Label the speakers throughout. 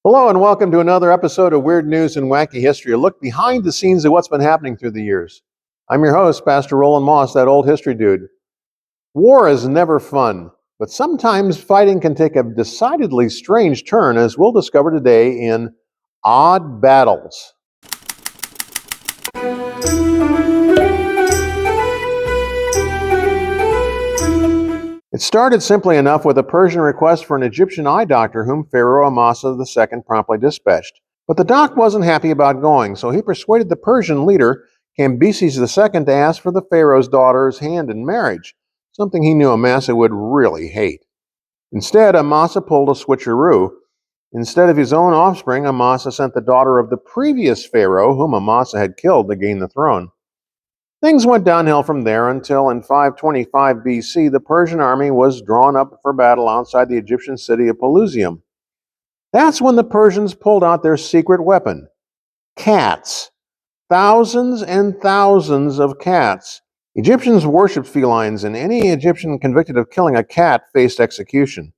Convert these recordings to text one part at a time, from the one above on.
Speaker 1: Hello and welcome to another episode of Weird News and Wacky History, a look behind the scenes of what's been happening through the years. I'm your host, Pastor Roland Moss, that old history dude. War is never fun, but sometimes fighting can take a decidedly strange turn, as we'll discover today in Odd Battles. It started simply enough with a Persian request for an Egyptian eye doctor whom Pharaoh Amasa II promptly dispatched. But the doc wasn't happy about going, so he persuaded the Persian leader, Cambyses II, to ask for the pharaoh's daughter's hand in marriage, something he knew Amasa would really hate. Instead, Amasa pulled a switcheroo. Instead of his own offspring, Amasa sent the daughter of the previous pharaoh, whom Amasa had killed, to gain the throne. Things went downhill from there until in 525 BC, the Persian army was drawn up for battle outside the Egyptian city of Pelusium. That's when the Persians pulled out their secret weapon, cats. Thousands and thousands of cats. Egyptians worshipped felines, and any Egyptian convicted of killing a cat faced execution.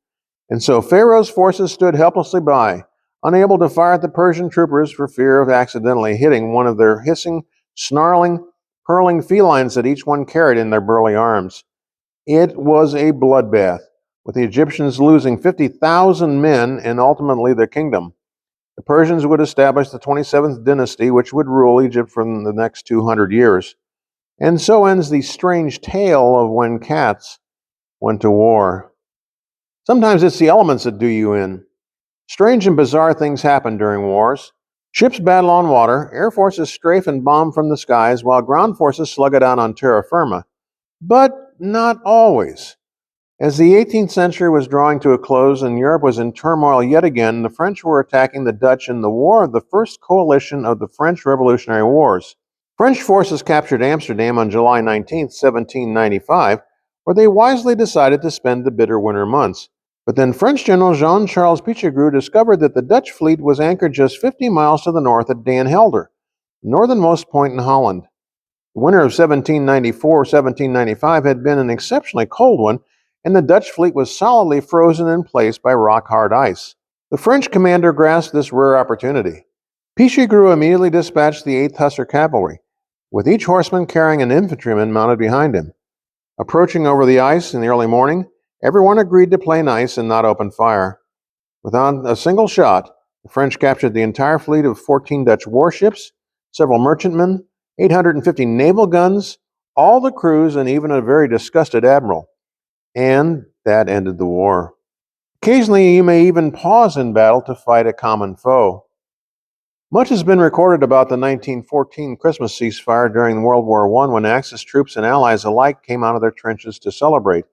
Speaker 1: And so Pharaoh's forces stood helplessly by, unable to fire at the Persian troopers for fear of accidentally hitting one of their hissing, snarling, hurling felines that each one carried in their burly arms. It was a bloodbath, with the Egyptians losing 50,000 men and ultimately their kingdom. The Persians would establish the 27th dynasty, which would rule Egypt for the next 200 years. And so ends the strange tale of when cats went to war. Sometimes it's the elements that do you in. Strange and bizarre things happen during wars. Ships battle on water, air forces strafe and bomb from the skies, while ground forces slug it out on terra firma. But not always. As the 18th century was drawing to a close and Europe was in turmoil yet again, the French were attacking the Dutch in the War of the First Coalition of the French Revolutionary Wars. French forces captured Amsterdam on July 19, 1795, where they wisely decided to spend the bitter winter months. But then French General Jean-Charles Pichegru discovered that the Dutch fleet was anchored just 50 miles to the north at Den Helder, the northernmost point in Holland. The winter of 1794-1795 had been an exceptionally cold one, and the Dutch fleet was solidly frozen in place by rock-hard ice. The French commander grasped this rare opportunity. Pichegru immediately dispatched the 8th Hussar Cavalry, with each horseman carrying an infantryman mounted behind him. Approaching over the ice in the early morning, everyone agreed to play nice and not open fire. Without a single shot, the French captured the entire fleet of 14 Dutch warships, several merchantmen, 850 naval guns, all the crews, and even a very disgusted admiral. And that ended the war. Occasionally, you may even pause in battle to fight a common foe. Much has been recorded about the 1914 Christmas ceasefire during World War I, when Axis troops and allies alike came out of their trenches to celebrate,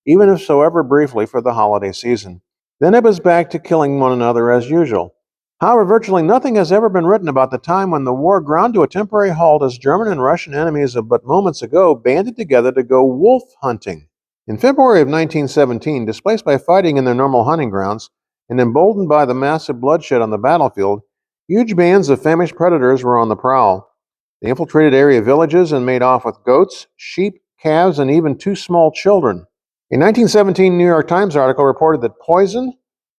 Speaker 1: even if so ever briefly, for the holiday season. Then it was back to killing one another as usual. However, virtually nothing has ever been written about the time when the war ground to a temporary halt as German and Russian enemies of but moments ago banded together to go wolf hunting. In February of 1917, displaced by fighting in their normal hunting grounds and emboldened by the massive bloodshed on the battlefield, huge bands of famished predators were on the prowl. They infiltrated area villages and made off with goats, sheep, calves, and even 2 small children. A 1917 New York Times article reported that poison,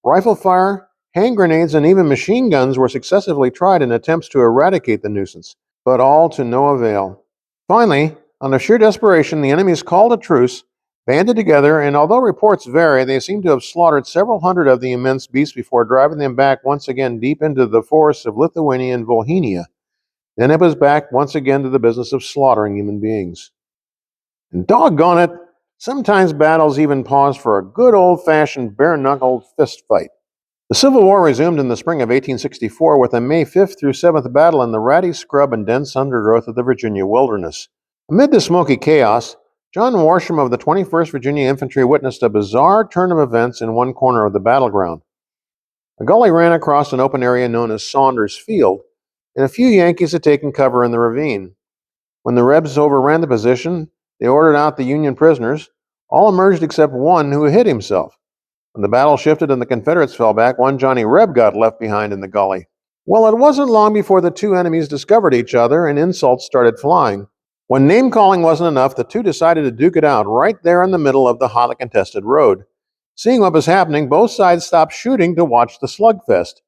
Speaker 1: rifle fire, hand grenades, and even machine guns were successively tried in attempts to eradicate the nuisance, but all to no avail. Finally, out of sheer desperation, the enemies called a truce, banded together, and although reports vary, they seem to have slaughtered several hundred of the immense beasts before driving them back once again deep into the forests of Lithuania and Volhynia. Then it was back once again to the business of slaughtering human beings. And doggone it, sometimes battles even pause for a good old-fashioned bare-knuckled fist fight. The Civil War resumed in the spring of 1864 with a May 5th through 7th battle in the ratty scrub and dense undergrowth of the Virginia wilderness. Amid the smoky chaos, John Worsham of the 21st Virginia Infantry witnessed a bizarre turn of events in one corner of the battleground. A gully ran across an open area known as Saunders Field, and a few Yankees had taken cover in the ravine. When the Rebs overran the position, they ordered out the Union prisoners. All emerged except one who hid himself. When the battle shifted and the Confederates fell back, one Johnny Reb got left behind in the gully. Well, it wasn't long before the two enemies discovered each other and insults started flying. When name-calling wasn't enough, the two decided to duke it out right there in the middle of the hotly contested road. Seeing what was happening, both sides stopped shooting to watch the slugfest.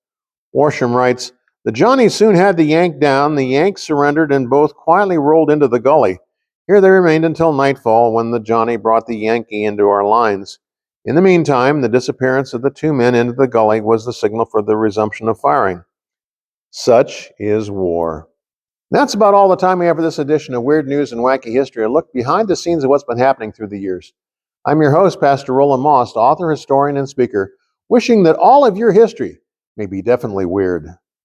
Speaker 1: Worsham writes, "The Johnnies soon had the Yank down. The Yanks surrendered and both quietly rolled into the gully. Here they remained until nightfall, when the Johnny brought the Yankee into our lines. In the meantime, the disappearance of the two men into the gully was the signal for the resumption of firing. Such is war." That's about all the time we have for this edition of Weird News and Wacky History, a look behind the scenes of what's been happening through the years. I'm your host, Pastor Roland Moss, author, historian, and speaker, wishing that all of your history may be definitely weird.